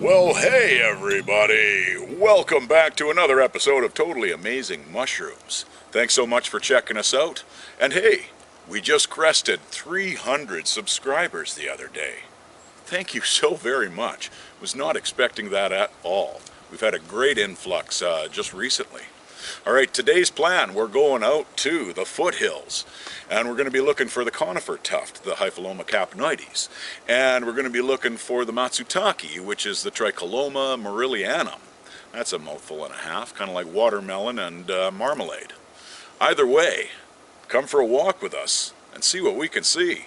Well, hey everybody! Welcome back to another episode of Totally Amazing Mushrooms. Thanks so much for checking us out. And hey, we just crested 300 subscribers the other day. Thank you so very much. Was not expecting that at all. We've had a great influx just recently. Alright, today's plan, we're going out to the foothills, and we're going to be looking for the conifer tuft, the Hypholoma capnoides, and we're going to be looking for the matsutake, which is the Tricholoma marillianum. That's a mouthful and a half, kind of like watermelon and marmalade. Either way, come for a walk with us and see what we can see.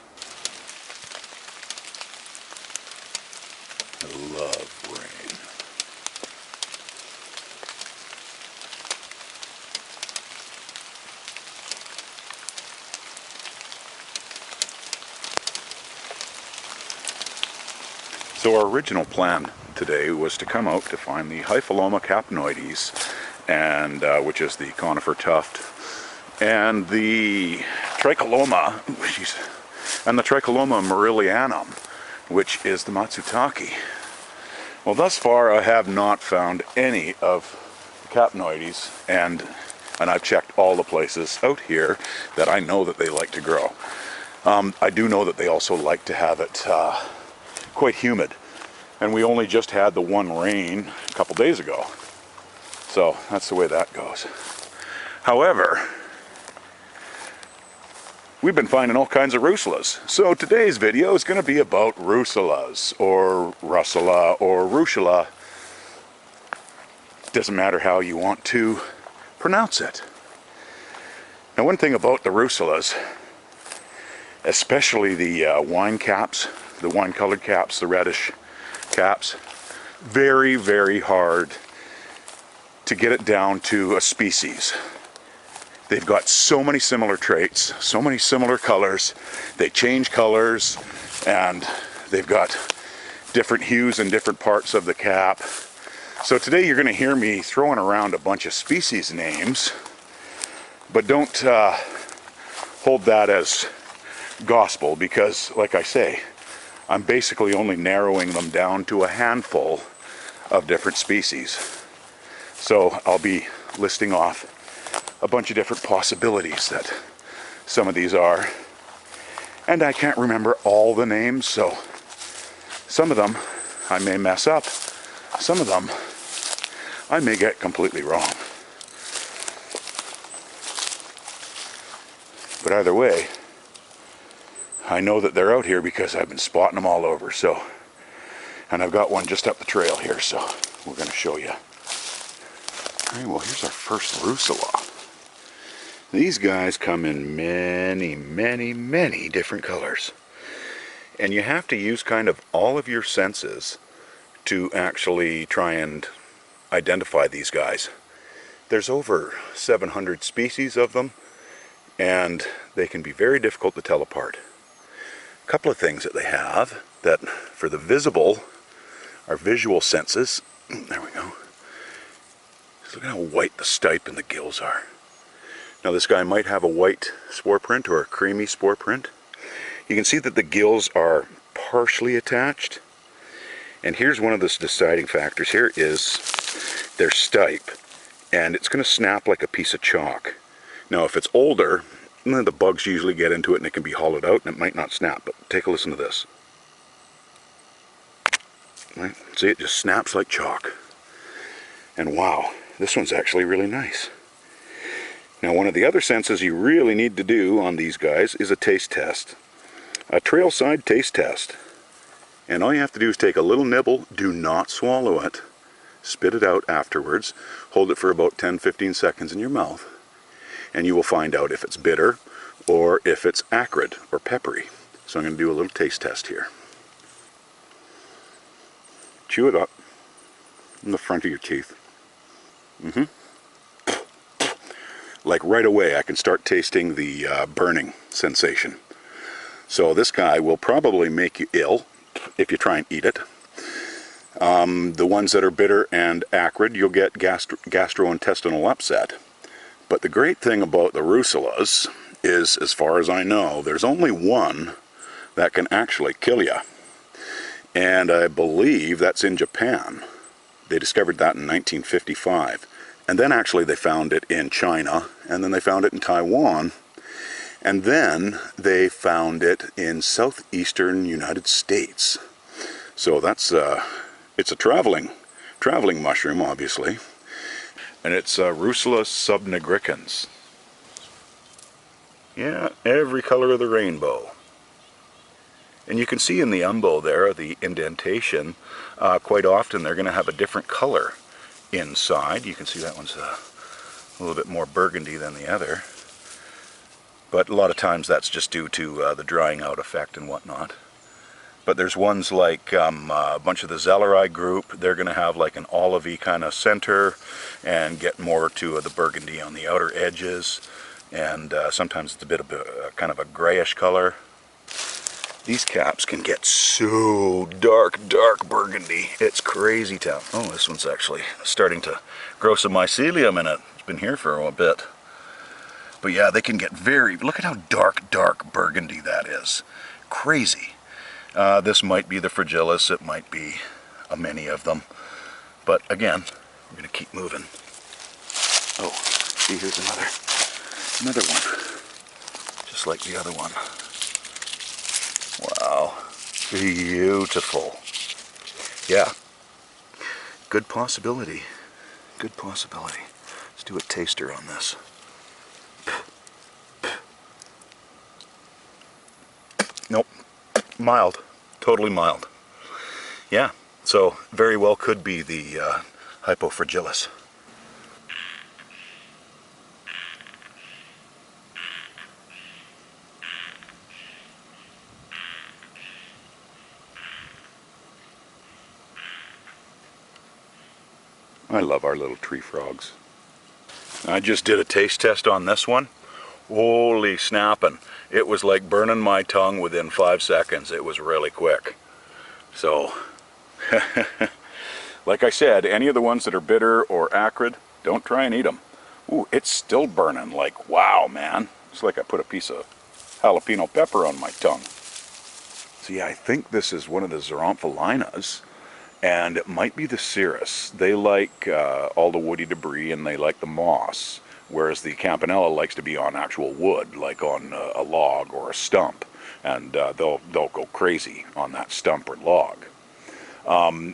I love rain. So our original plan today was to come out to find the Hypholoma capnoides, and which is the conifer tuft, and the Tricholoma, and the Tricholoma marillianum, which is the matsutake. Well, thus far I have not found any of the capnoides, and I've checked all the places out here that I know that they like to grow. I do know that they also like to have it quite humid, and we only just had the one rain a couple days ago, so that's the way that goes. However, we've been finding all kinds of Russulas, so today's video is going to be about Russulas, or Russula, or Russula. Doesn't matter how you want to pronounce it. Now, one thing about the Russulas, especially the wine caps, the wine-colored caps, the reddish caps, very, very hard to get it down to a species. They've got so many similar traits, so many similar colors. They change colors, and they've got different hues in different parts of the cap. So today you're going to hear me throwing around a bunch of species names, but don't hold that as gospel, because, like I say, I'm basically only narrowing them down to a handful of different species. So I'll be listing off a bunch of different possibilities that some of these are. And I can't remember all the names, so some of them I may mess up. Some of them I may get completely wrong. But either way, I know that they're out here because I've been spotting them all over. So, and I've got one just up the trail here, so we're going to show you. Alright, well, here's our first Russula. These guys come in many, many, many different colors. And you have to use kind of all of your senses to actually try and identify these guys. There's over 700 species of them, and they can be very difficult to tell apart. A couple of things that they have that, for the visible, our visual senses, there we go. Just look at how white the stipe and the gills are. Now this guy might have a white spore print or a creamy spore print. You can see that the gills are partially attached. And here's one of the deciding factors. Here is their stipe, and it's going to snap like a piece of chalk. Now if it's older, the bugs usually get into it and it can be hollowed out and it might not snap, but take a listen to this. Right? See, it just snaps like chalk. And wow, this one's actually really nice. Now, one of the other senses you really need to do on these guys is a taste test. A trail side taste test. And all you have to do is take a little nibble, do not swallow it, spit it out afterwards, hold it for about 10-15 seconds in your mouth, and you will find out if it's bitter or if it's acrid or peppery. So I'm going to do a little taste test here. Chew it up in the front of your teeth. Like right away I can start tasting the burning sensation. So this guy will probably make you ill if you try and eat it. The ones that are bitter and acrid, you'll get gastrointestinal upset. But the great thing about the Russulas is, as far as I know, there's only one that can actually kill you. And I believe that's in Japan. They discovered that in 1955. And then actually they found it in China, and then they found it in Taiwan, and then they found it in southeastern United States. So that's it's a traveling mushroom, obviously. And it's Russulas subnigricans. Yeah, every color of the rainbow. And you can see in the umbo there, the indentation, quite often they're going to have a different color inside. You can see that one's a little bit more burgundy than the other. But a lot of times that's just due to the drying out effect and whatnot. But there's ones like a bunch of the Zelleri group. They're going to have like an olivey kind of center and get more to the burgundy on the outer edges. And sometimes it's a bit of kind of a grayish color. These caps can get so dark burgundy. It's crazy town. Oh, this one's actually starting to grow some mycelium in it. It's been here for a bit. But yeah, they can get look at how dark burgundy that is. Crazy. This might be the fragilis, it might be many of them. But again, we're going to keep moving. Oh, see, here's another one. Just like the other one. Wow, beautiful. Yeah, good possibility. Good possibility. Let's do a taster on this. Nope, mild, totally mild. Yeah, so very well could be the hypofragilis. I love our little tree frogs. I just did a taste test on this one. Holy snapping. It was like burning my tongue within 5 seconds. It was really quick. So, like I said, any of the ones that are bitter or acrid, don't try and eat them. Ooh, it's still burning. Like, wow, man. It's like I put a piece of jalapeno pepper on my tongue. So yeah, I think this is one of the Xeromphylinas. And it might be the cirrus. They like all the woody debris and they like the moss, whereas the campanella likes to be on actual wood, like on a log or a stump, and they'll go crazy on that stump or log.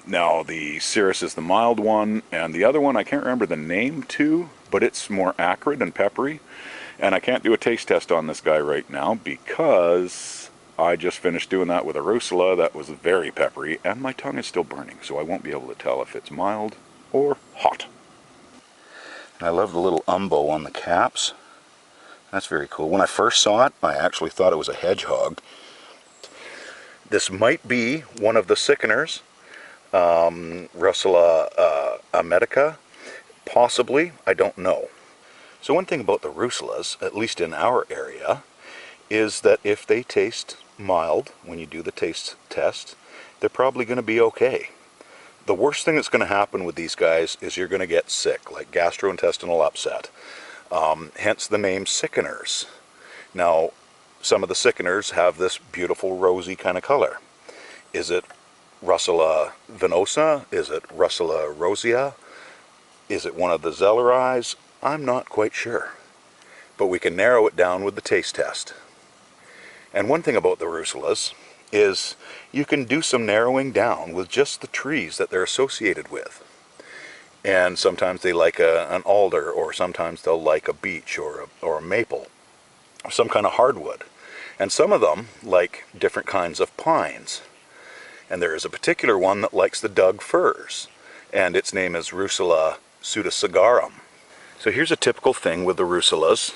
Now the cirrus is the mild one, and the other one I can't remember the name too, but it's more acrid and peppery, and I can't do a taste test on this guy right now because I just finished doing that with a Russula that was very peppery, and my tongue is still burning, so I won't be able to tell if it's mild or hot. And I love the little umbo on the caps. That's very cool. When I first saw it, I actually thought it was a hedgehog. This might be one of the sickeners, Russula Amanita, possibly, I don't know. So one thing about the Russulas, at least in our area, is that if they taste mild when you do the taste test, they're probably going to be okay. The worst thing that's going to happen with these guys is you're going to get sick, like gastrointestinal upset. Hence the name sickeners. Now, some of the sickeners have this beautiful rosy kind of color. Is it Russula venosa? Is it Russula rosea? Is it one of the Zelleris? I'm not quite sure. But we can narrow it down with the taste test. And one thing about the Russulas is you can do some narrowing down with just the trees that they're associated with. And sometimes they like an alder, or sometimes they'll like a beech or a maple, or some kind of hardwood. And some of them like different kinds of pines. And there is a particular one that likes the Doug firs, and its name is Russula pseudosagarum. So here's a typical thing with the Russulas,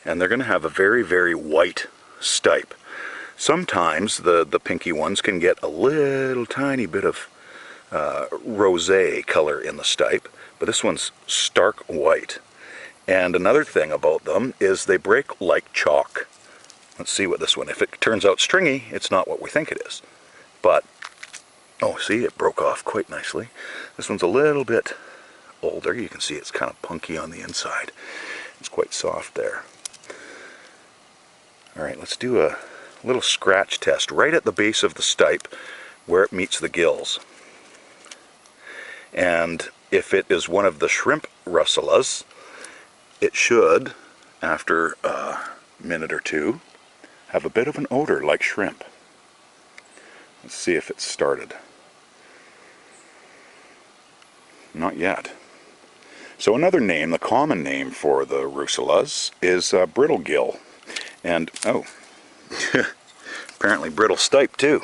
and they're going to have a very, very white stipe. Sometimes the pinky ones can get a little tiny bit of rosé color in the stipe, but this one's stark white. And another thing about them is they break like chalk. Let's see what this one, if it turns out stringy, it's not what we think it is. But, oh, see, it broke off quite nicely. This one's a little bit older. You can see it's kind of punky on the inside. It's quite soft there. All right, let's do a little scratch test right at the base of the stipe, where it meets the gills. And if it is one of the shrimp Russulas, it should, after a minute or two, have a bit of an odor like shrimp. Let's see if it's started. Not yet. So another name, the common name for the Russulas, is brittle gill. And, oh, apparently brittle stipe too.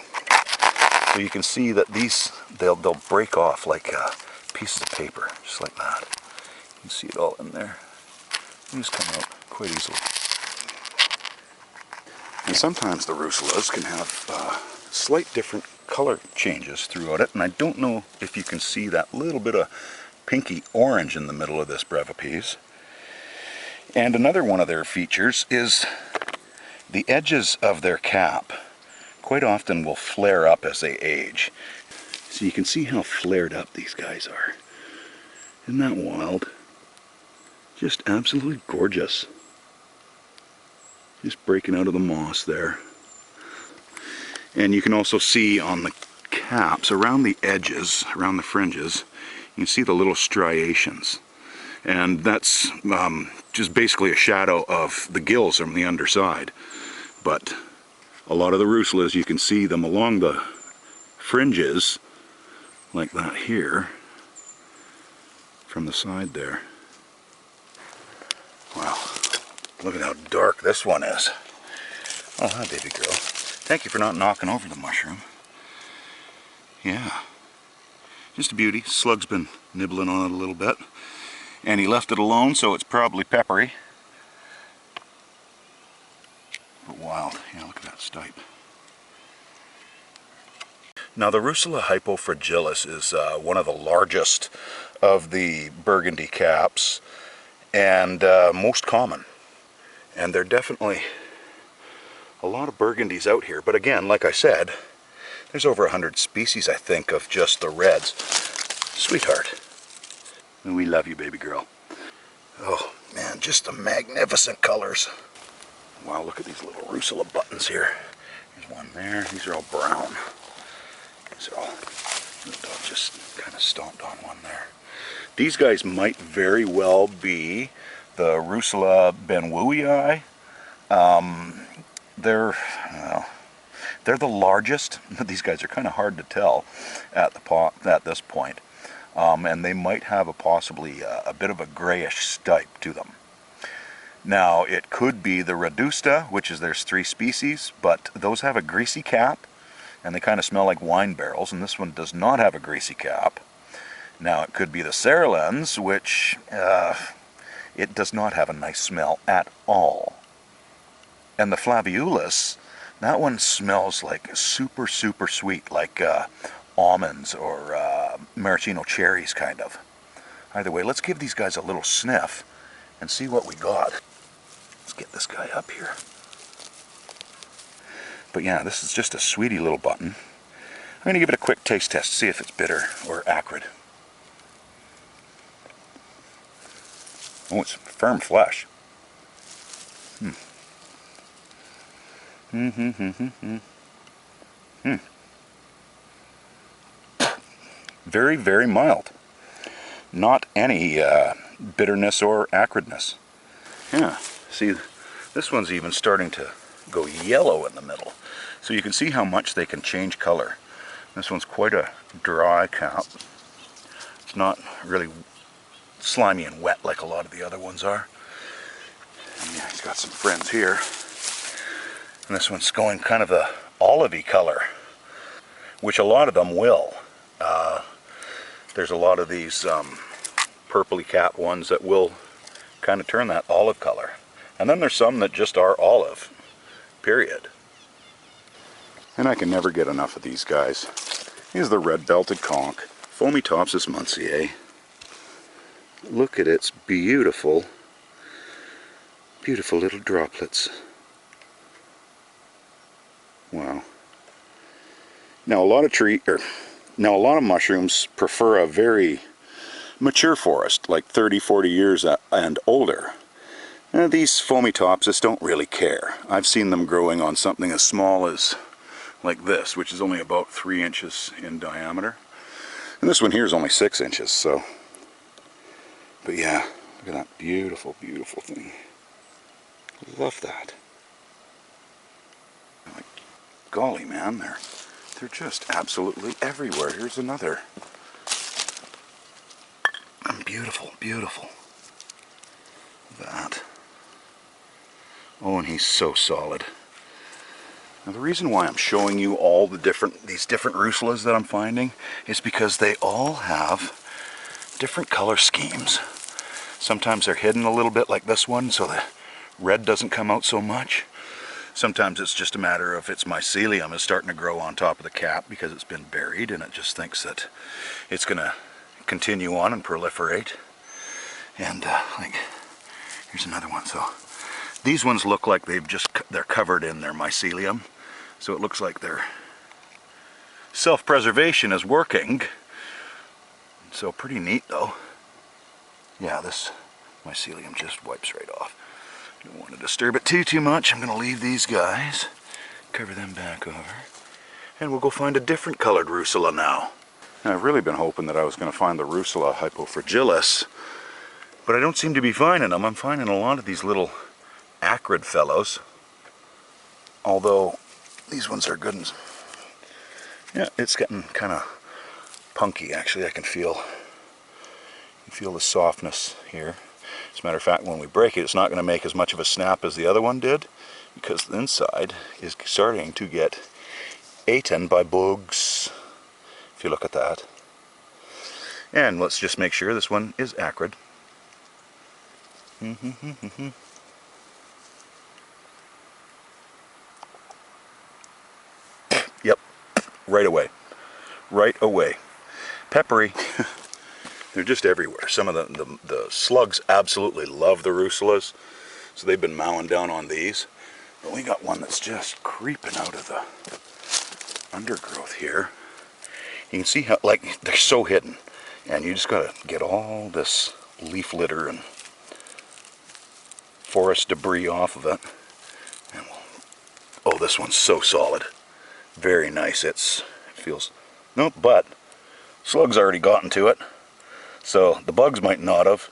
So you can see that these, they'll break off like pieces of paper, just like that. You can see it all in there. These come out quite easily. And sometimes the Russulas can have slight different color changes throughout it, and I don't know if you can see that little bit of pinky orange in the middle of this brevipes. And another one of their features is the edges of their cap quite often will flare up as they age. So you can see how flared up these guys are. Isn't that wild? Just absolutely gorgeous. Just breaking out of the moss there. And you can also see on the caps, around the edges, around the fringes, you can see the little striations. And that's just basically a shadow of the gills on the underside. But a lot of the Russulas, you can see them along the fringes, like that here, from the side there. Wow, look at how dark this one is. Oh, hi baby girl. Thank you for not knocking over the mushroom. Yeah, just a beauty. Slug's been nibbling on it a little bit. And he left it alone, so it's probably peppery. But wild. Yeah, look at that stipe. Now the Russula hypofragilis is one of the largest of the burgundy caps and most common. And there are definitely a lot of burgundies out here. But again, like I said, there's over 100 species, I think, of just the reds. Sweetheart. And we love you, baby girl. Oh man, just the magnificent colors. Wow, look at these little Russula buttons here. There's one there. These are all brown. These are all, the dog just kind of stomped on one there. These guys might very well be the Russula benwuii. They're the largest. These guys are kind of hard to tell at this point. And they might have possibly a bit of a grayish stipe to them. Now, it could be the Redusta, which is there's 3 species, but those have a greasy cap, and they kind of smell like wine barrels, and this one does not have a greasy cap. Now, it could be the Cerulens, which it does not have a nice smell at all. And the Flaviolus, that one smells like super, super sweet, like almonds or maraschino cherries, kind of. Either way, let's give these guys a little sniff and see what we got. Let's get this guy up here. But yeah, this is just a sweetie little button. I'm going to give it a quick taste test, see if it's bitter or acrid. Oh, it's firm flesh. Very, very mild. Not any bitterness or acridness. Yeah, see, this one's even starting to go yellow in the middle. So you can see how much they can change color. This one's quite a dry cap. It's not really slimy and wet like a lot of the other ones are. And yeah, he's got some friends here. And this one's going kind of the olivey color, which a lot of them will. There's a lot of these purpley cap ones that will kind of turn that olive color. And then there's some that just are olive, period. And I can never get enough of these guys. Here's the red-belted conch, Fomitopsis munsii. Look at its beautiful, beautiful little droplets. Wow. Now a lot of mushrooms prefer a very mature forest, like 30-40 years and older. These Fomitopsis don't really care. I've seen them growing on something as small as like this, which is only about 3 inches in diameter. And this one here is only 6 inches, so. But yeah, look at that beautiful, beautiful thing. Love that. Like, golly, man, they're just absolutely everywhere. Here's another. Beautiful, beautiful. That. Oh, and he's so solid. Now the reason why I'm showing you all these different Russulas that I'm finding is because they all have different color schemes. Sometimes they're hidden a little bit like this one, so the red doesn't come out so much. Sometimes it's just a matter of its mycelium is starting to grow on top of the cap because it's been buried and it just thinks that it's going to continue on and proliferate. And like, here's another one. So these ones look like they're covered in their mycelium. So it looks like their self-preservation is working. So pretty neat though. Yeah, this mycelium just wipes right off. Don't want to disturb it too much. I'm going to leave these guys, cover them back over, and we'll go find a different colored Russula now. Now, I've really been hoping that I was going to find the Russula hypofragilis, but I don't seem to be finding them. I'm finding a lot of these little acrid fellows, although these ones are good. Yeah, it's getting kind of punky actually. I can feel the softness here. As a matter of fact, when we break it, it's not going to make as much of a snap as the other one did, because the inside is starting to get eaten by bugs, if you look at that. And let's just make sure this one is acrid. Yep, right away. Right away. Peppery. They're just everywhere. Some of the slugs absolutely love the Russulas, so they've been mowing down on these. But we got one that's just creeping out of the undergrowth here. You can see how, like, they're so hidden, and you just gotta get all this leaf litter and forest debris off of it. And oh, this one's so solid. Very nice. It feels, no, but slugs already gotten to it. So the bugs might not have,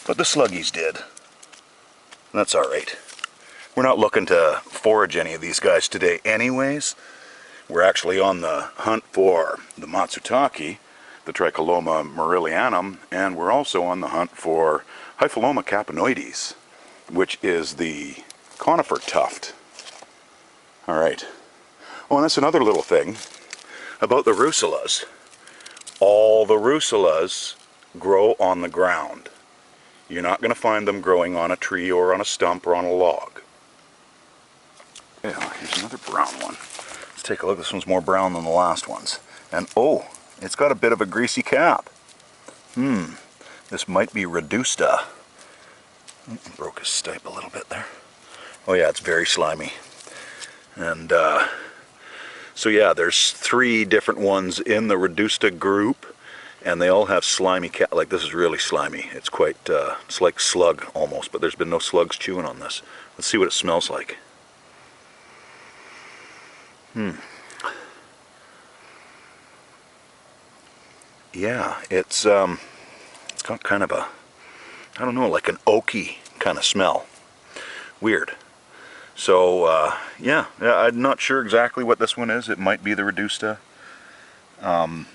but the sluggies did. That's alright. We're not looking to forage any of these guys today anyways. We're actually on the hunt for the Matsutake, the Tricholoma marillianum, and we're also on the hunt for Hypholoma capanoides, which is the conifer tuft. Alright. Oh, and that's another little thing about the Russulas. All the Russulas grow on the ground. You're not going to find them growing on a tree or on a stump or on a log. Yeah, here's another brown one. Let's take a look. This one's more brown than the last ones. And oh, it's got a bit of a greasy cap. This might be Redusta. Broke his stipe a little bit there. Oh yeah, it's very slimy. And so yeah, there's 3 different ones in the Redusta group, and they all have slimy cap. Like, this is really slimy. It's quite, it's like slug almost, but there's been no slugs chewing on this. Let's see what it smells like. Yeah, it's got kind of a, I don't know, like an oaky kind of smell. Weird. So yeah, I'm not sure exactly what this one is. It might be the Redusta. I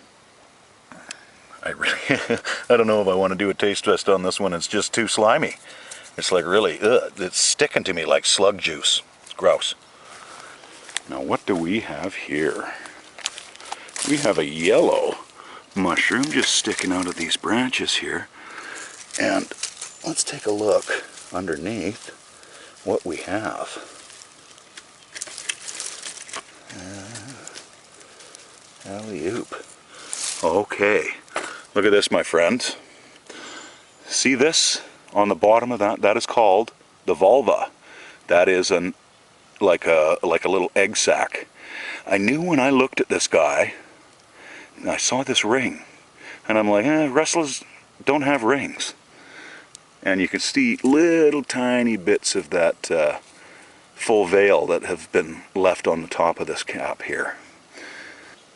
don't know if I want to do a taste test on this one. It's just too slimy. It's like really, it's sticking to me like slug juice. It's gross. Now what do we have here? We have a yellow mushroom just sticking out of these branches here. And let's take a look underneath what we have. Alley-oop. Okay, look at this, my friends. See this on the bottom of that? That is called the vulva. That is like a little egg sac. I knew when I looked at this guy, I saw this ring, and I'm like, Russulas don't have rings. And you can see little tiny bits of that full veil that have been left on the top of this cap here.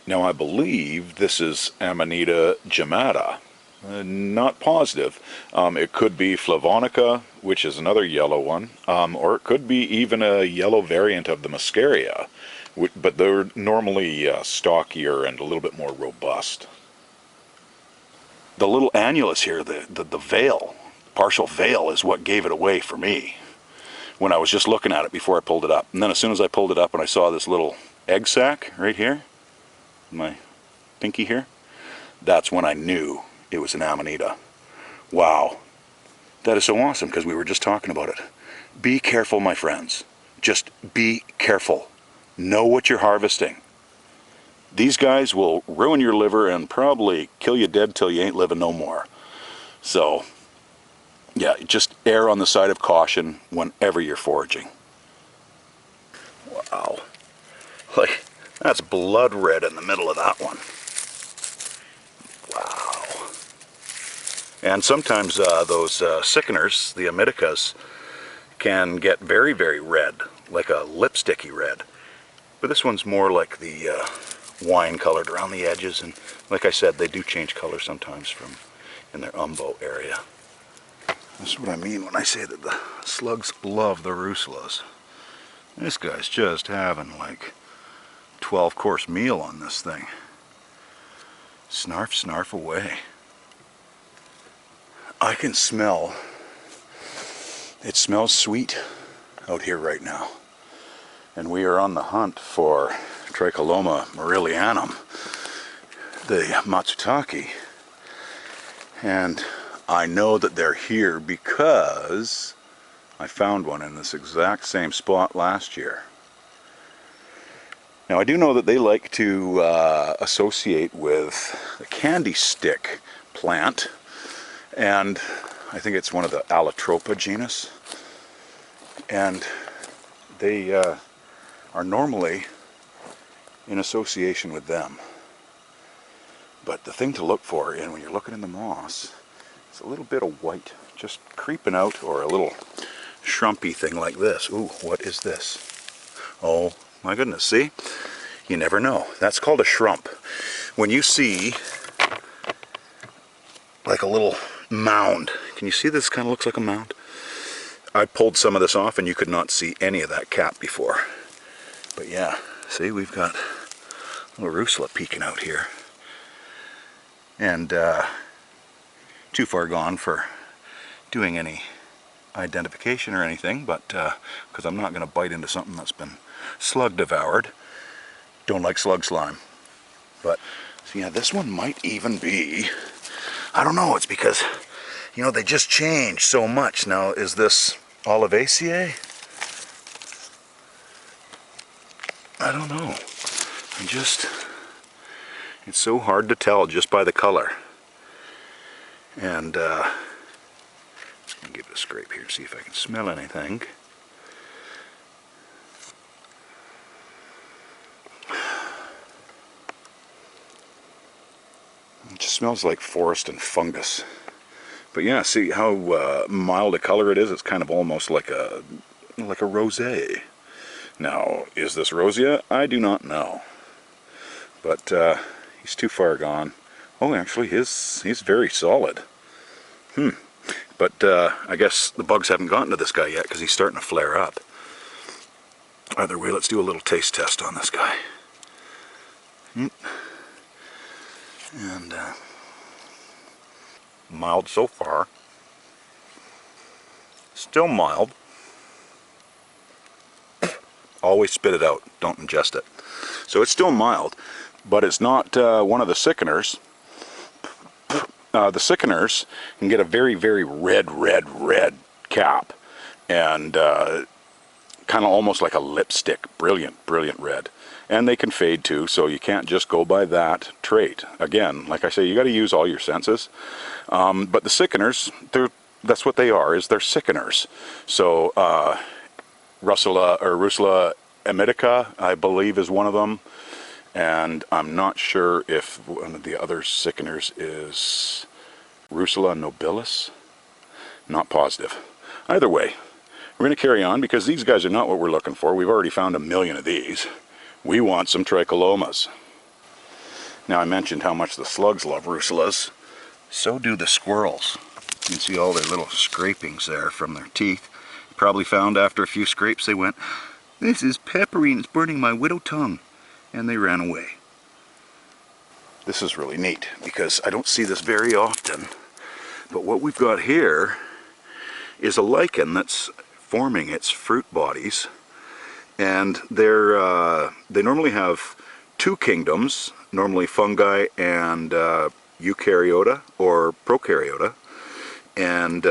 Now I believe this is Amanita gemata. Not positive. It could be flavonica, which is another yellow one, or it could be even a yellow variant of the muscaria, but they're normally stockier and a little bit more robust. The little annulus here, the veil, partial veil, is what gave it away for me when I was just looking at it before I pulled it up. And then as soon as I pulled it up and I saw this little egg sac right here, my pinky here, that's when I knew it was an Amanita. Wow, that is so awesome, because we were just talking about it. Be careful, my friends. Just be careful. Know what you're harvesting. These guys will ruin your liver and probably kill you dead till you ain't living no more. So, yeah, just err on the side of caution whenever you're foraging. Wow. Like, that's blood red in the middle of that one. Wow. And sometimes those sickeners, the Amiticas, can get very, very red, like a lipsticky red. But this one's more like the wine colored around the edges, and like I said, they do change color sometimes from in their umbo area. That's what I mean when I say that the slugs love the Russulas. This guy's just having like 12-course meal on this thing. Snarf, snarf away. I can smell, it smells sweet out here right now. And we are on the hunt for Tricholoma marillianum, the Matsutake. And I know that they're here because I found one in this exact same spot last year. Now I do know that they like to associate with the candy stick plant, and I think it's one of the Allotropa genus, and they are normally in association with them. But the thing to look for when you're looking in the moss is a little bit of white just creeping out, or a little shrumpy thing like this. Ooh, what is this? Oh my goodness, see? You never know. That's called a shrump. When you see like a little mound, can you see this kind of looks like a mound? I pulled some of this off and you could not see any of that cap before. But yeah, see, we've got a little Russula peeking out here. And too far gone for doing any identification or anything, but because I'm not going to bite into something that's been slug devoured. Don't like slug slime. But so yeah, this one might even be, I don't know, it's because, you know, they just changed so much. Now, is this Olivaceae? I don't know. It's so hard to tell just by the color. And just gonna give it a scrape here to see if I can smell anything. It just smells like forest and fungus. But yeah, see how mild a color it is? It's kind of almost like a rosé. Now, is this Rosia? I do not know. But he's too far gone. Oh, actually, he's very solid. But I guess the bugs haven't gotten to this guy yet because he's starting to flare up. Either way, let's do a little taste test on this guy. And mild so far. Still mild. Always spit it out, don't ingest it. So it's still mild, but it's not one of the sickeners. The sickeners can get a very, very red cap, and kind of almost like a lipstick, brilliant red. And they can fade too, so you can't just go by that trait. Again, like I say, you got to use all your senses. But the sickeners, that's what they are, is they're sickeners. So Russula amitica, I believe, is one of them. And I'm not sure if one of the other sickeners is Russula nobilis. Not positive. Either way, We're going to carry on because these guys are not what we're looking for. We've already found 1,000,000 of these. We want some tricholomas. Now, I mentioned how much the slugs love Russulas. So do the squirrels. You can see all their little scrapings there from their teeth. Probably found after a few scrapes they went, "This is peppery and it's burning my widow tongue." And they ran away. This is really neat because I don't see this very often. But what we've got here is a lichen that's forming its fruit bodies. And they normally have two kingdoms, normally fungi and eukaryota or prokaryota. And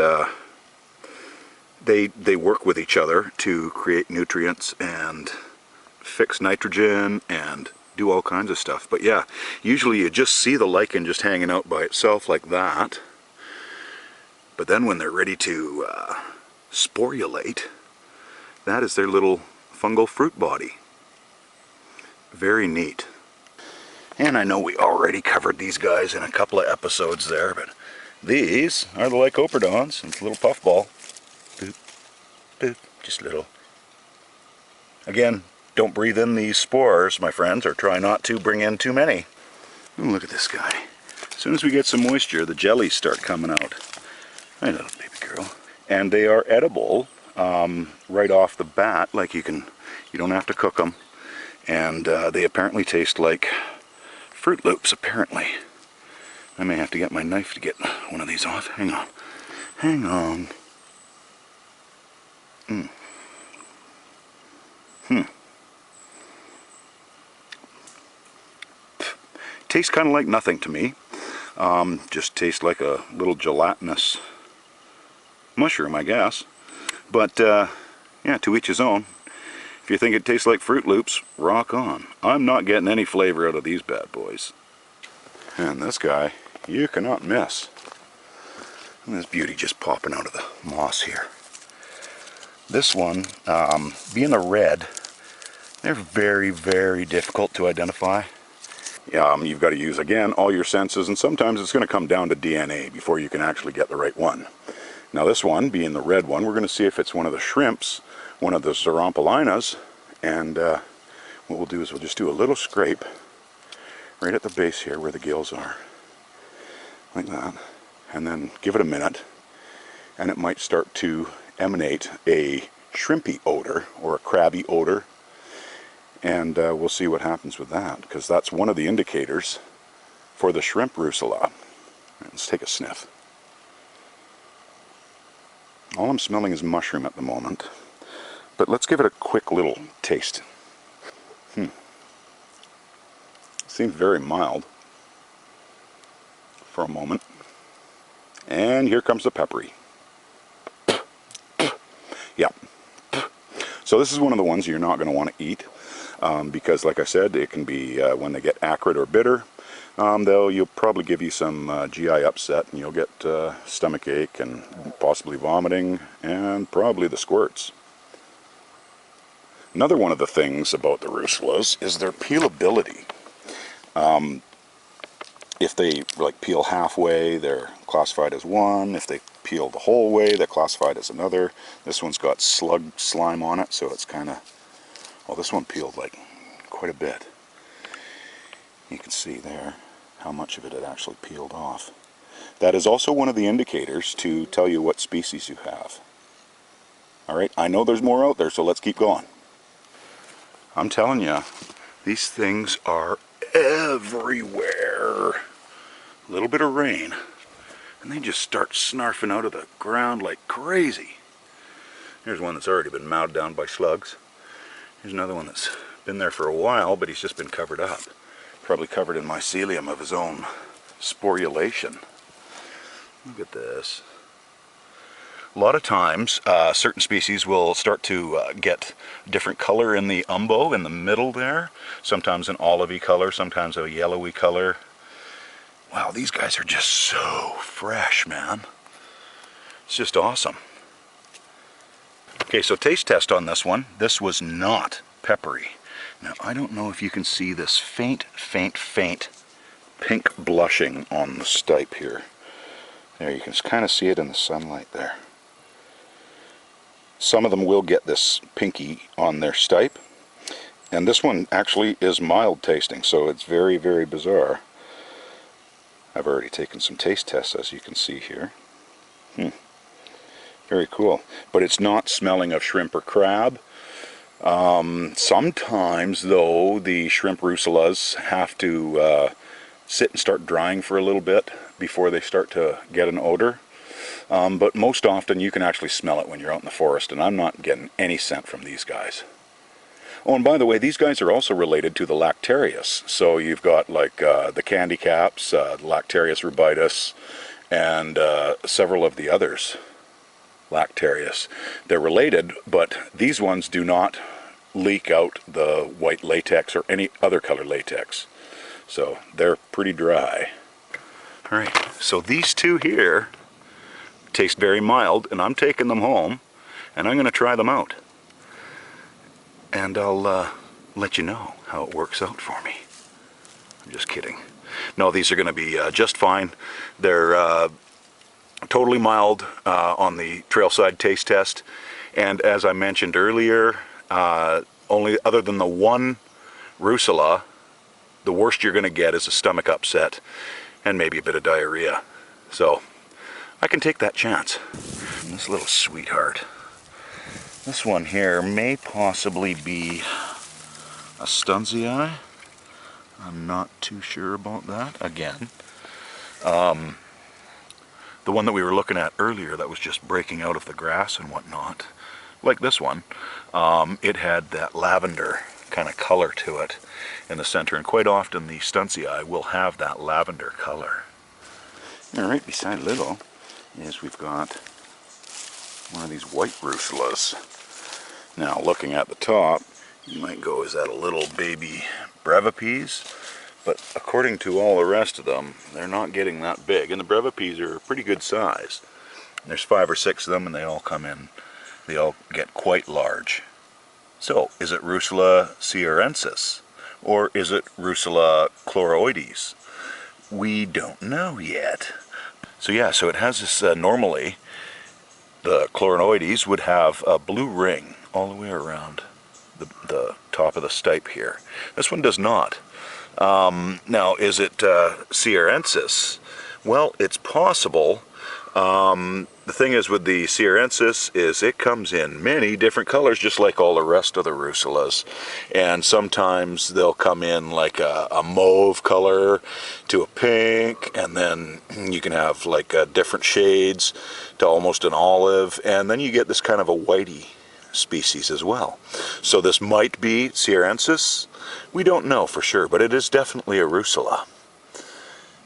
they work with each other to create nutrients and fix nitrogen and do all kinds of stuff. But yeah, usually you just see the lichen just hanging out by itself like that. But then when they're ready to sporulate, that is their little fungal fruit body. Very neat. And I know we already covered these guys in a couple of episodes there, but these are the Lycoperdons. It's a little puffball. Boop, boop, just little. Again, don't breathe in these spores, my friends, or try not to bring in too many. Ooh, look at this guy. As soon as we get some moisture, the jellies start coming out. Hi, little baby girl. And they are edible right off the bat. Like you don't have to cook them. And they apparently taste like Fruit Loops, apparently. I may have to get my knife to get one of these off. Hang on. Hang on. Tastes kind of like nothing to me. Just tastes like a little gelatinous mushroom, I guess. But yeah, to each his own. If you think it tastes like Fruit Loops, rock on. I'm not getting any flavor out of these bad boys. And this guy, you cannot miss. And this beauty just popping out of the moss here. This one, being a red, they're very, very difficult to identify. You've got to use, again, all your senses, and sometimes it's going to come down to DNA before you can actually get the right one. Now this one, being the red one, we're going to see if it's one of the shrimps, one of the Xerompelinas, and what we'll do is we'll just do a little scrape right at the base here where the gills are, like that, and then give it a minute, and it might start to emanate a shrimpy odor or a crabby odor. And we'll see what happens with that, because that's one of the indicators for the shrimp Russula. Let's take a sniff. All I'm smelling is mushroom at the moment, but let's give it a quick little taste. Seems very mild for a moment. And here comes the peppery. Yeah. So this is one of the ones you're not going to want to eat. Because, like I said, it can be, when they get acrid or bitter, you'll probably give you some GI upset, and you'll get stomach ache and possibly vomiting, and probably the squirts. Another one of the things about the Russulas is their peelability. If they peel halfway, they're classified as one. If they peel the whole way, they're classified as another. This one's got slug slime on it, so it's kind of... Well, this one peeled quite a bit. You can see there how much of it had actually peeled off. That is also one of the indicators to tell you what species you have. Alright, I know there's more out there, so let's keep going. I'm telling you, these things are everywhere. A little bit of rain, and they just start snarfing out of the ground like crazy. Here's one that's already been mowed down by slugs. Here's another one that's been there for a while, but he's just been covered up. Probably covered in mycelium of his own sporulation. Look at this. A lot of times, certain species will start to get different color in the umbo, in the middle there. Sometimes an olivey color, sometimes a yellowy color. Wow, these guys are just so fresh, man. It's just awesome. Okay, so taste test on this one. This was not peppery. Now, I don't know if you can see this faint pink blushing on the stipe here. There, you can kind of see it in the sunlight there. Some of them will get this pinky on their stipe, and this one actually is mild tasting, so it's very, very bizarre. I've already taken some taste tests, as you can see here. Very cool. But it's not smelling of shrimp or crab. Sometimes, though, the shrimp Russulas have to sit and start drying for a little bit before they start to get an odor. But most often you can actually smell it when you're out in the forest, and I'm not getting any scent from these guys. Oh, and by the way, these guys are also related to the Lactarius. So you've got like the candy caps, Lactarius rubitus, and several of the others, Lactarius. They're related, but these ones do not leak out the white latex or any other color latex. So they're pretty dry. Alright, so these two here taste very mild, and I'm taking them home, and I'm going to try them out. And I'll let you know how it works out for me. I'm just kidding. No, these are going to be just fine. They're totally mild on the trailside taste test. And as I mentioned earlier, only other than the one Russula, the worst you're going to get is a stomach upset and maybe a bit of diarrhea. So I can take that chance. And this little sweetheart. This one here may possibly be a Stunzii. I'm not too sure about that. Again, the one that we were looking at earlier that was just breaking out of the grass and whatnot, like this one, it had that lavender kind of color to it in the center, and quite often the Stunzii will have that lavender color. And right beside Little is we've got one of these white Russulas. Now, looking at the top, you might go, is that a little baby brevipes? But according to all the rest of them, they're not getting that big. And the brevipes are a pretty good size. There's 5 or 6 of them, and they all come in. They all get quite large. So, is it Russula sierrensis? Or is it Russula chloroides? We don't know yet. So yeah, so it has this, normally, the chloroides would have a blue ring all the way around the top of the stipe here. This one does not. Now, is it sierrensis? Well, it's possible. The thing is with the sierrensis is it comes in many different colors, just like all the rest of the Russulas. And sometimes they'll come in like a mauve color to a pink, and then you can have like different shades to almost an olive, and then you get this kind of a whitey species as well. So this might be sierrensis. We don't know for sure, but it is definitely a Russula.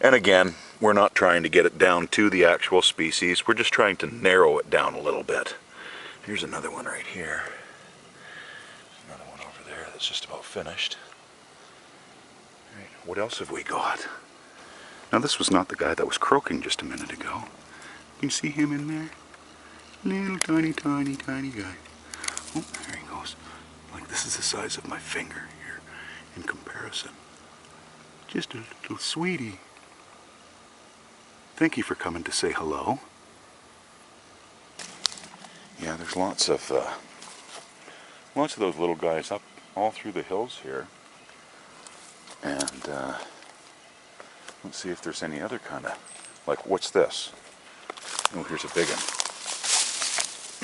And again, we're not trying to get it down to the actual species, we're just trying to narrow it down a little bit. Here's another one right here. Another one over there that's just about finished. All right, what else have we got? Now this was not the guy that was croaking just a minute ago. You can see him in there? Little tiny, tiny, tiny guy. Oh, there he goes. Like this is the size of my finger here in comparison. Just a little sweetie. Thank you for coming to say hello. Yeah, there's lots of those little guys up all through the hills here. And let's see if there's any other kind of, like, what's this? Oh, here's a big one.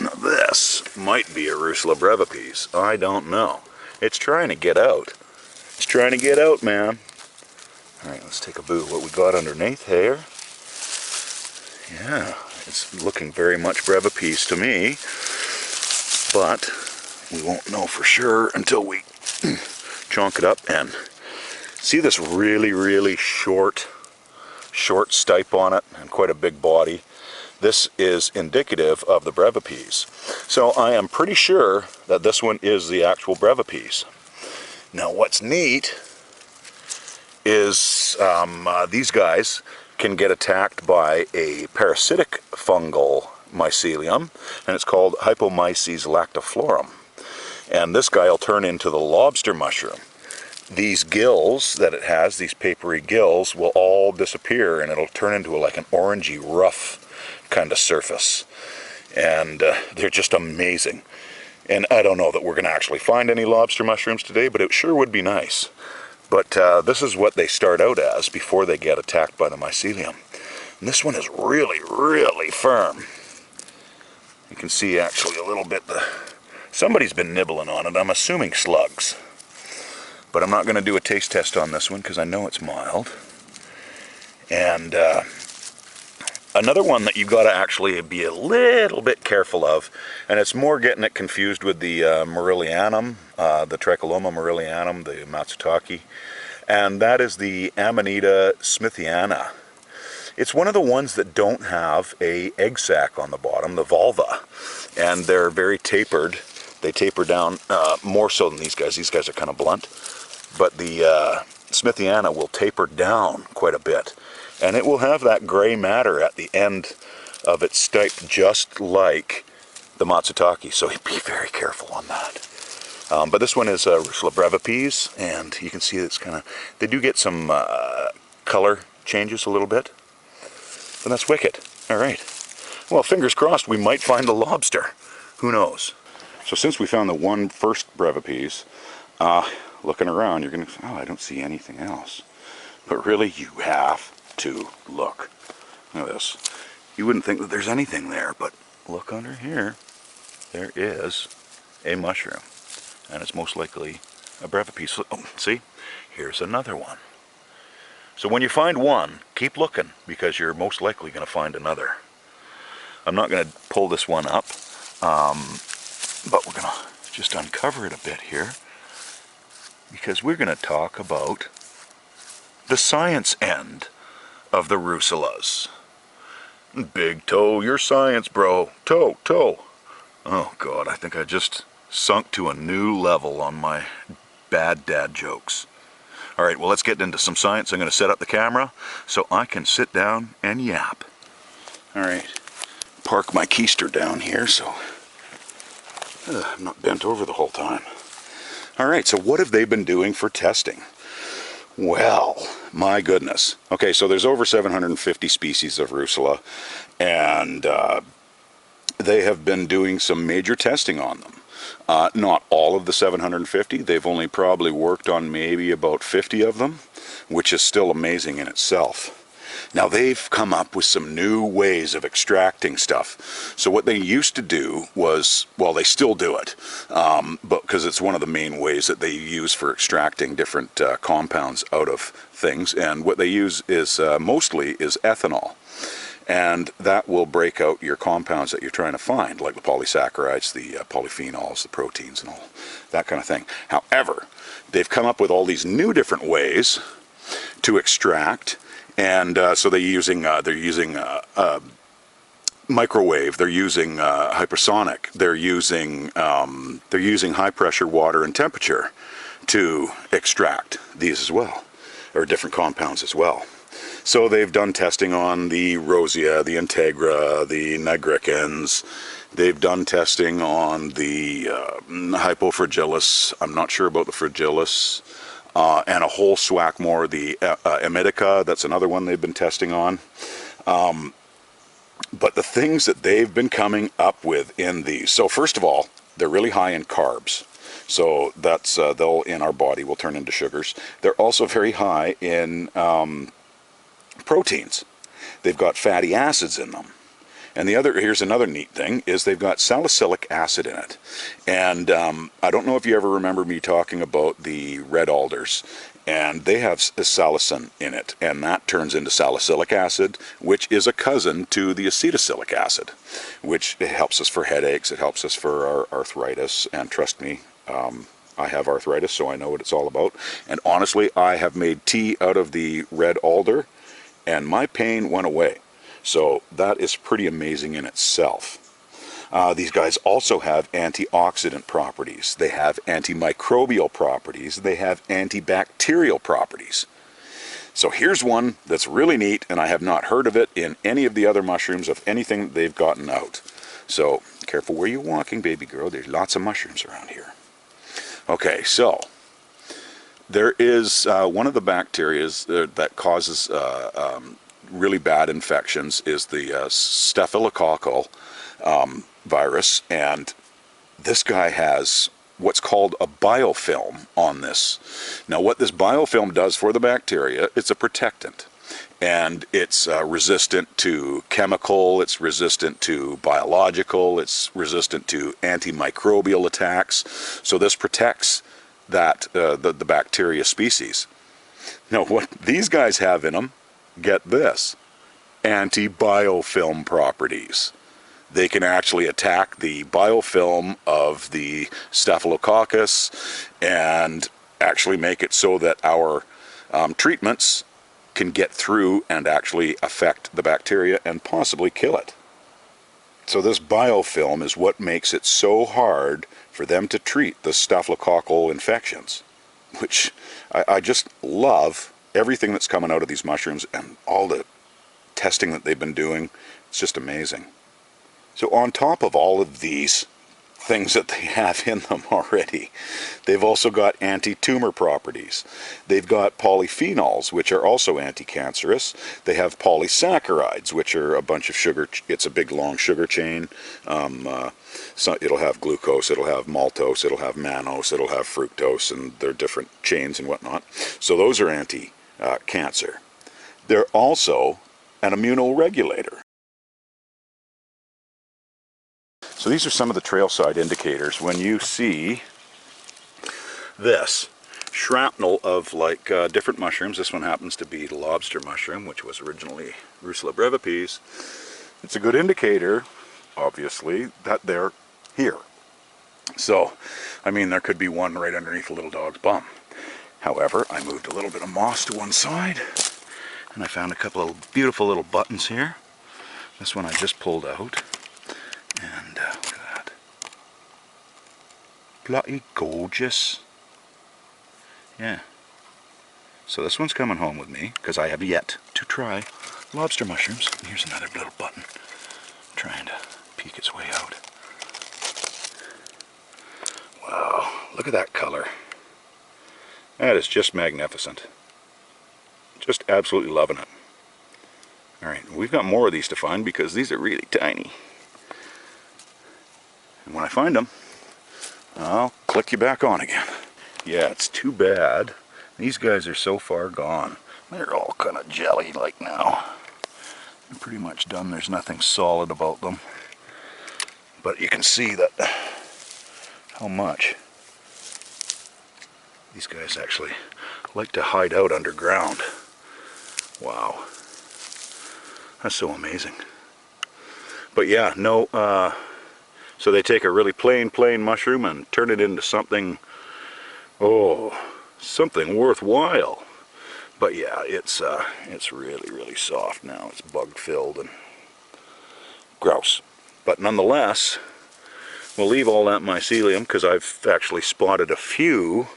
Now this might be a Russula brevipes. I don't know. It's trying to get out. It's trying to get out, man. All right, let's take a boo. What we got underneath here? Yeah, it's looking very much brevipes to me, but we won't know for sure until we chonk it up and see this really, really short stipe on it and quite a big body. This is indicative of the brevipes. So I am pretty sure that this one is the actual brevipes. Now what's neat is these guys can get attacked by a parasitic fungal mycelium, and it's called Hypomyces lactiflorum. And this guy will turn into the lobster mushroom. These gills that it has, these papery gills, will all disappear, and it'll turn into like an orangey rough kind of surface. and they're just amazing. And I don't know that we're going to actually find any lobster mushrooms today, but it sure would be nice. But this is what they start out as before they get attacked by the mycelium. And this one is really, really firm. You can see actually a little bit, somebody's been nibbling on it. I'm assuming slugs. But I'm not going to do a taste test on this one because I know it's mild. And another one that you've got to actually be a little bit careful of, and it's more getting it confused with the Marillianum, the Tricholoma Marillianum, the Matsutake, and that is the Amanita smithiana. It's one of the ones that don't have a egg sac on the bottom, the vulva, and they're very tapered. They taper down more so than these guys. These guys are kind of blunt, but the smithiana will taper down quite a bit. And it will have that gray matter at the end of its stipe, just like the Matsutake, so be very careful on that. But this one is Russula brevipes, and you can see it's kind of, they do get some color changes a little bit, but that's wicked. All right. Well, fingers crossed we might find a lobster. Who knows? So since we found the one first brevipes, looking around, you're going to, oh, I don't see anything else. But really, you have to look. Look at this. You wouldn't think that there's anything there, but look under here. There is a mushroom, and it's most likely a brevipes. Oh, see, here's another one. So when you find one, keep looking, because you're most likely going to find another. I'm not going to pull this one up, but we're going to just uncover it a bit here, because we're going to talk about the science end of the Russulas. Big toe, your science, bro. Toe, toe. Oh God, I think I just sunk to a new level on my bad dad jokes. All right, well, let's get into some science. I'm going to set up the camera so I can sit down and yap. All right, park my keister down here so I'm not bent over the whole time. All right, so what have they been doing for testing? Well, my goodness. Okay, so there's over 750 species of Russula, and they have been doing some major testing on them. Not all of the 750. They've only probably worked on maybe about 50 of them, which is still amazing in itself. Now they've come up with some new ways of extracting stuff. So what they used to do was, well, they still do it, but because it's one of the main ways that they use for extracting different compounds out of things. And what they use is mostly is ethanol. And that will break out your compounds that you're trying to find, like the polysaccharides, the polyphenols, the proteins, and all that kind of thing. However, they've come up with all these new different ways to extract. And so they're using microwave, they're using hypersonic, they're using high pressure water and temperature to extract these as well, or different compounds as well. So they've done testing on the rosea, the integra, the nigricans. They've done testing on the hypofragilis. I'm not sure about the fragilis. And a whole swack more. The Amanita, that's another one they've been testing on. But the things that they've been coming up with in these, so first of all, they're really high in carbs. So that's, they'll, in our body, will turn into sugars. They're also very high in proteins. They've got fatty acids in them. And here's another neat thing, is they've got salicylic acid in it. And I don't know if you ever remember me talking about the red alders, and they have salicin in it, and that turns into salicylic acid, which is a cousin to the acetylsalic acid, which it helps us for headaches, it helps us for our arthritis, and trust me, I have arthritis, so I know what it's all about. And honestly, I have made tea out of the red alder, and my pain went away. So that is pretty amazing in itself. These guys also have antioxidant properties. They have antimicrobial properties. They have antibacterial properties. So here's one that's really neat, and I have not heard of it in any of the other mushrooms of anything that they've gotten out. So careful where you're walking, baby girl. There's lots of mushrooms around here. Okay, so there is one of the bacteria that causes really bad infections is the staphylococcal virus, and this guy has what's called a biofilm on this. Now what this biofilm does for the bacteria, it's a protectant. And it's resistant to chemical, it's resistant to biological, it's resistant to antimicrobial attacks. So this protects that the bacteria species. Now what these guys have in them, get this, anti-biofilm properties. They can actually attack the biofilm of the staphylococcus and actually make it so that our treatments can get through and actually affect the bacteria and possibly kill it. So this biofilm is what makes it so hard for them to treat the staphylococcal infections, which I just love everything that's coming out of these mushrooms and all the testing that they've been doing. It's just amazing. So on top of all of these things that they have in them already, they've also got anti-tumor properties. They've got polyphenols, which are also anti-cancerous. They have polysaccharides, which are a bunch of sugar. It's a big long sugar chain. So it'll have glucose, it'll have maltose, it'll have mannose, it'll have fructose, and they're different chains and whatnot. So those are anti-cancer. They're also an immunoregulator. So these are some of the trailside indicators. When you see this shrapnel of like different mushrooms, this one happens to be the lobster mushroom, which was originally Russula brevipes. It's a good indicator, obviously, that they're here. So, I mean, there could be one right underneath a little dog's bum. However, I moved a little bit of moss to one side, and I found a couple of beautiful little buttons here. This one I just pulled out. And look at that. Bloody gorgeous. Yeah. So this one's coming home with me because I have yet to try lobster mushrooms. And here's another little button trying to peek its way out. Wow, look at that color. That is just magnificent. Just absolutely loving it. Alright, we've got more of these to find because these are really tiny. And when I find them, I'll click you back on again. Yeah, it's too bad. These guys are so far gone. They're all kind of jelly-like now. They're pretty much done. There's nothing solid about them. But you can see that how much these guys actually like to hide out underground. Wow. That's so amazing. But yeah, no, so they take a really plain mushroom and turn it into something, something worthwhile. But yeah, it's really soft now. It's bug filled and gross. But nonetheless, we'll leave all that mycelium because I've actually spotted a few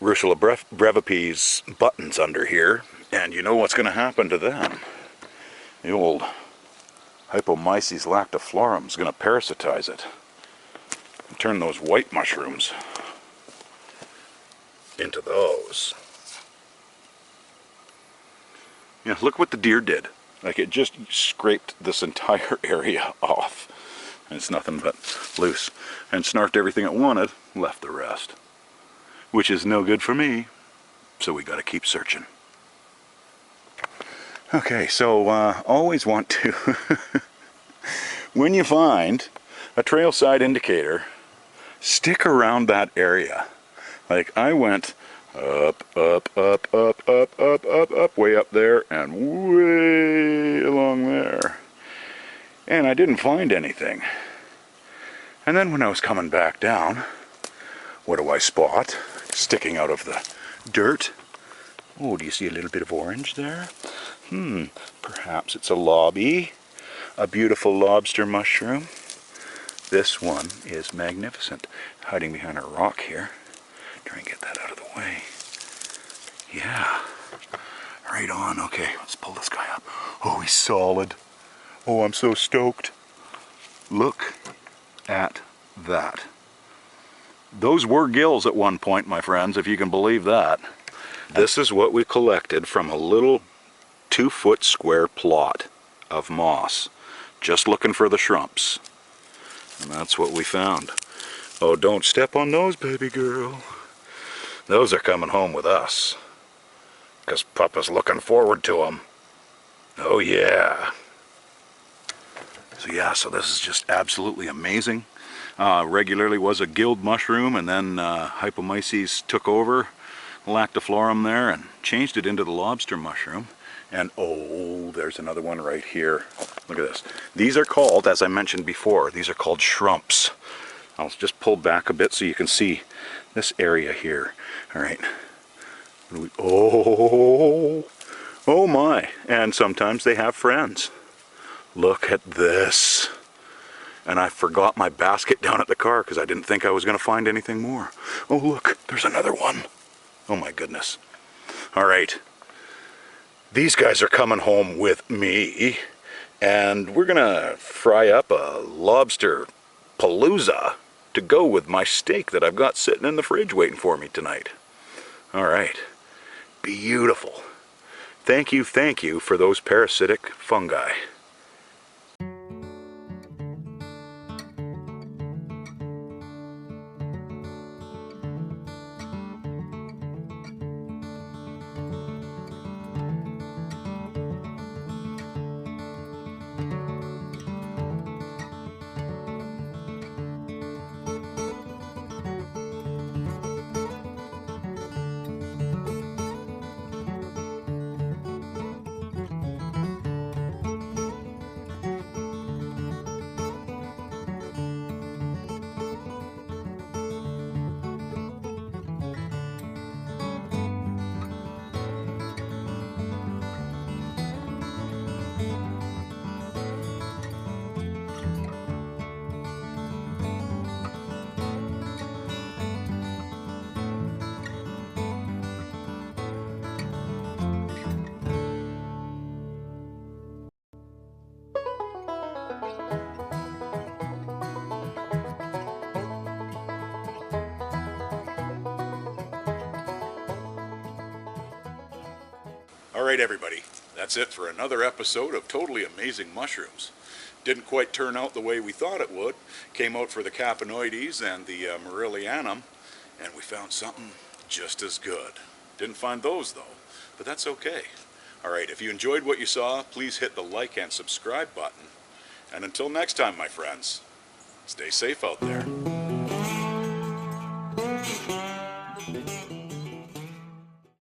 Russula brevipes buttons under here, and you know what's going to happen to them. The old Hypomyces lactiflorum is going to parasitize it and turn those white mushrooms into those. Yeah, look what the deer did. Like, it just scraped this entire area off. And it's nothing but loose. And snarfed everything it wanted, left the rest. Which is no good for me, so we got to keep searching. Okay, so always want to, when you find a trailside indicator, stick around that area. Like, I went up, way up there, and way along there. And I didn't find anything. And then when I was coming back down, what do I spot? Sticking out of the dirt. Oh, do you see a little bit of orange there? Perhaps it's a lobby, a beautiful lobster mushroom. This one is magnificent. Hiding behind a rock here. Try and get that out of the way. Yeah, right on. Okay, let's pull this guy up. Oh, he's solid. Oh, I'm so stoked. Look at that. Those were gills at one point, my friends, if you can believe that. This is what we collected from a little 2-foot square plot of moss. just looking for the shrimps. And that's what we found. Oh, don't step on those, baby girl. Those are coming home with us. Because Papa's looking forward to them. Oh yeah. So yeah, so this is just absolutely amazing. Regularly was a gilled mushroom, and then Hypomyces took over Lactiflorum there and changed it into the lobster mushroom. And oh, there's another one right here. Look at this. These are called, as I mentioned before, these are called shrimps. I'll just pull back a bit so you can see this area here. All right. Oh, oh my. And sometimes they have friends. Look at this. And I forgot my basket down at the car because I didn't think I was going to find anything more. Oh, look, there's another one. Oh my goodness. All right. These guys are coming home with me, and we're gonna fry up a lobster palooza to go with my steak that I've got sitting in the fridge waiting for me tonight. All right. Beautiful. Thank you for those parasitic fungi. Alright everybody, that's it for another episode of Totally Amazing Mushrooms. Didn't quite turn out the way we thought it would. Came out for the Capanoides and the Marillianum, and we found something just as good. Didn't find those though, but that's okay. Alright, if you enjoyed what you saw, please hit the like and subscribe button. And until next time, my friends, stay safe out there.